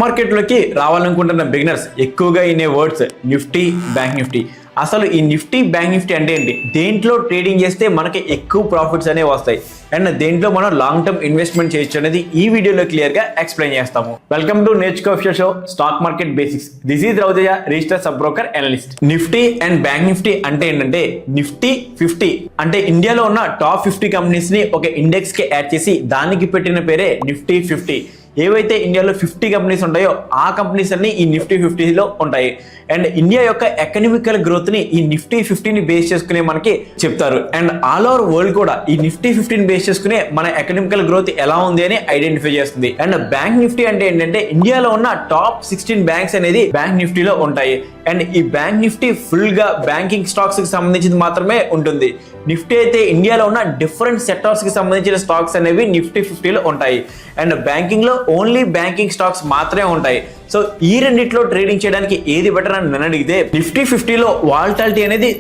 మార్కెట్లోకి రావాలనుకుంటున్న బిగినర్స్ ఎక్కువగా వినే వర్డ్స్ నిఫ్టీ, బ్యాంక్ నిఫ్టీ. అసలు ఈ నిఫ్టీ, బ్యాంక్ నిఫ్టీ అంటే ఏంటి, దేంట్లో ట్రేడింగ్ చేస్తే మనకి ఎక్కువ ప్రాఫిట్స్ అనేవి వస్తాయి అండ్ దేంట్లో మనం లాంగ్ టర్మ్ ఇన్వెస్ట్మెంట్ చేయొచ్చు అనేది ఈ వీడియోలో క్లియర్ గా ఎక్స్ప్లెయిన్ చేస్తాము. Welcome to Nerchuko official show stock market basics. This is Raudayya, registered sub broker analyst. Nifty and bank Nifty అంటే ఏంటంటే, నిఫ్టీ 50 అంటే ఇండియాలో ఉన్న టాప్ 50 కంపెనీస్ ని ఒక ఇండెక్స్ కి యాడ్ చేసి దానికి పెట్టిన పేరే నిఫ్టీ 50. ఏవైతే ఇండియాలో 50 కంపెనీస్ ఉంటాయో ఆ కంపెనీస్ అన్ని ఈ నిఫ్టీ 50లో ఉంటాయి. అండ్ ఇండియా యొక్క ఎకనామికల్ గ్రోత్ ని ఈ నిఫ్టీ 50ని బేస్ చేసుకునే మనకి చెప్తారు. అండ్ ఆల్ ఓవర్ వరల్డ్ కూడా ఈ నిఫ్టీ 50ని బేస్ చేసుకునే మన ఎకనామికల్ గ్రోత్ ఎలా ఉంది అని ఐడెంటిఫై చేస్తుంది. అండ్ బ్యాంక్ నిఫ్టీ అంటే ఏంటంటే, ఇండియాలో ఉన్న టాప్ 16 బ్యాంక్స్ అనేది బ్యాంక్ నిఫ్టీలో ఉంటాయి. అండ్ ఈ బ్యాంక్ నిఫ్టీ ఫుల్ గా బ్యాంకింగ్ స్టాక్స్ కి సంబంధించింది మాత్రమే ఉంటుంది. నిఫ్టీ అయితే ఇండియాలో ఉన్న డిఫరెంట్ సెక్టార్స్ కి సంబంధించిన స్టాక్స్ అనేవి నిఫ్టీ 50లో ఉంటాయి. అండ్ బ్యాంకింగ్ లో ఓన్లీ బ్యాంకింగ్ స్టాక్స్ మాత్రమే ఉంటాయి. సో ఈ రెండిట్లో ట్రేడింగ్ చేయడానికి ఏది బెటర్ అని నన్ను అడిగితే, నిఫ్టీ 50లో వాలటాలిటీ అనేది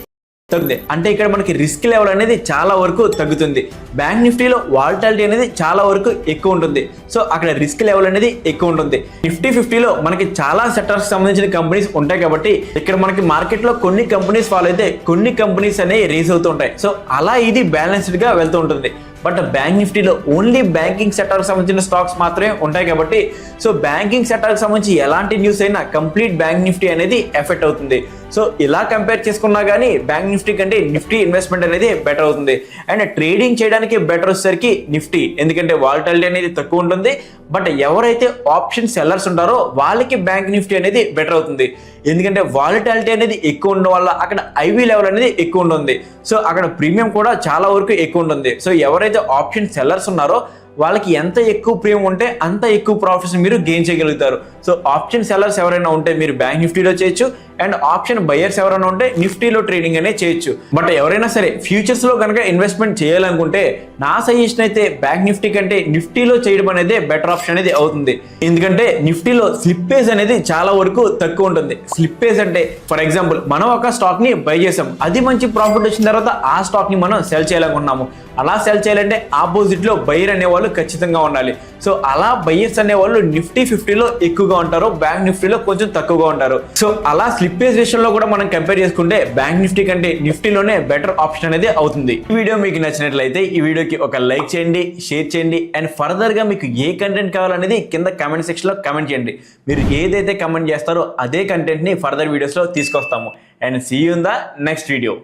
తగ్గుతుంది. అంటే ఇక్కడ మనకి రిస్క్ లెవెల్ అనేది చాలా వరకు తగ్గుతుంది. బ్యాంక్ నిఫ్టీలో వాలటాలిటీ అనేది చాలా వరకు ఎక్కువ ఉంటుంది. సో అక్కడ రిస్క్ లెవెల్ అనేది ఎక్కువ ఉంటుంది. నిఫ్టీ 50లో మనకి చాలా సెక్టార్స్ సంబంధించిన కంపెనీస్ ఉంటాయి కాబట్టి ఇక్కడ మనకి మార్కెట్ లో కొన్ని కంపెనీస్ ఫాలో అయితే కొన్ని కంపెనీస్ అనేవి రేస్ అవుతూ ఉంటాయి. సో అలా ఇది బ్యాలెన్స్డ్ గా వెళ్తూ ఉంటుంది. బట్ బ్యాంక్ నిఫ్టీలో ఓన్లీ బ్యాంకింగ్ సెక్టార్కి సంబంధించిన స్టాక్స్ మాత్రమే ఉంటాయి కాబట్టి సో బ్యాంకింగ్ సెక్టార్కి సంబంధించి ఎలాంటి న్యూస్ అయినా కంప్లీట్ బ్యాంక్ నిఫ్టీ అనేది ఎఫెక్ట్ అవుతుంది. సో ఇలా కంపేర్ చేసుకున్నా కానీ బ్యాంక్ నిఫ్టీ కంటే నిఫ్టీ ఇన్వెస్ట్మెంట్ అనేది బెటర్ అవుతుంది. అండ్ ట్రేడింగ్ చేయడానికి బెటర్ వచ్చేసరికి నిఫ్టీ, ఎందుకంటే వాలటాలిటీ అనేది తక్కువ ఉంటుంది. బట్ ఎవరైతే ఆప్షన్ సెల్లర్స్ ఉంటారో వాళ్ళకి బ్యాంక్ నిఫ్టీ అనేది బెటర్ అవుతుంది. ఎందుకంటే వాలటాలిటీ అనేది ఎక్కువ ఉండడం వల్ల అక్కడ ఐవీ లెవెల్ అనేది ఎక్కువ ఉంటుంది. సో అక్కడ ప్రీమియం కూడా చాలా వరకు ఎక్కువ ఉంటుంది. సో ఎవరైతే ఆప్షన్ సెల్లర్స్ ఉన్నారో వాళ్ళకి ఎంత ఎక్కువ ప్రీమియం ఉంటే అంత ఎక్కువ ప్రాఫిట్స్ మీరు గెయిన్ చేయగలుగుతారు. సో ఆప్షన్ సెల్లర్స్ ఎవరైనా ఉంటే మీరు బ్యాంక్ నిఫ్టీలో చేయొచ్చు. అండ్ ఆప్షన్ బయర్స్ ఎవరైనా ఉంటే నిఫ్టీలో ట్రేడింగ్ అనేది చేయొచ్చు. బట్ ఎవరైనా సరే ఫ్యూచర్స్ లో కనుక ఇన్వెస్ట్మెంట్ చేయాలనుకుంటే నా సజెషన్ అయితే బ్యాంక్ నిఫ్టీ కంటే నిఫ్టీలో చేయడం అనేది బెటర్ ఆప్షన్ అనేది అవుతుంది. ఎందుకంటే నిఫ్టీలో స్లిప్పేజ్ అనేది చాలా వరకు తక్కువ ఉంటుంది. స్లిప్పేజ్ అంటే ఫర్ ఎగ్జాంపుల్ మనం ఒక స్టాక్ ని బై చేసాం, అది మంచి ప్రాఫిట్ వచ్చిన తర్వాత ఆ స్టాక్ ని మనం సెల్ చేయాలనుకున్నాము. అలా సెల్ చేయాలంటే ఆపోజిట్ లో బయర్ అనేవాళ్ళు ఖచ్చితంగా ఉండాలి. సో అలా బయర్స్ అనేవాళ్ళు నిఫ్టీ 50లో ఎక్కువగా ఉంటారు, బ్యాంక్ నిఫ్టీలో కొంచెం తక్కువగా ఉంటారు. సో అలా స్లిప్పేజ్ విషయంలో కూడా మనం కంపేర్ చేసుకుంటే బ్యాంక్ నిఫ్టీ కంటే నిఫ్టీలోనే బెటర్ ఆప్షన్ అనేది అవుతుంది. ఈ వీడియో మీకు నచ్చినట్లయితే ఈ వీడియోకి ఒక లైక్ చేయండి, షేర్ చేయండి. అండ్ ఫర్దర్ గా మీకు ఏ కంటెంట్ కావాలనేది కింద కామెంట్ సెక్షన్ లో కామెంట్ చేయండి. మీరు ఏదైతే కామెంట్ చేస్తారో అదే కంటెంట్ ని ఫర్దర్ వీడియోస్ లో తీసుకొస్తాము. And see you in the next video.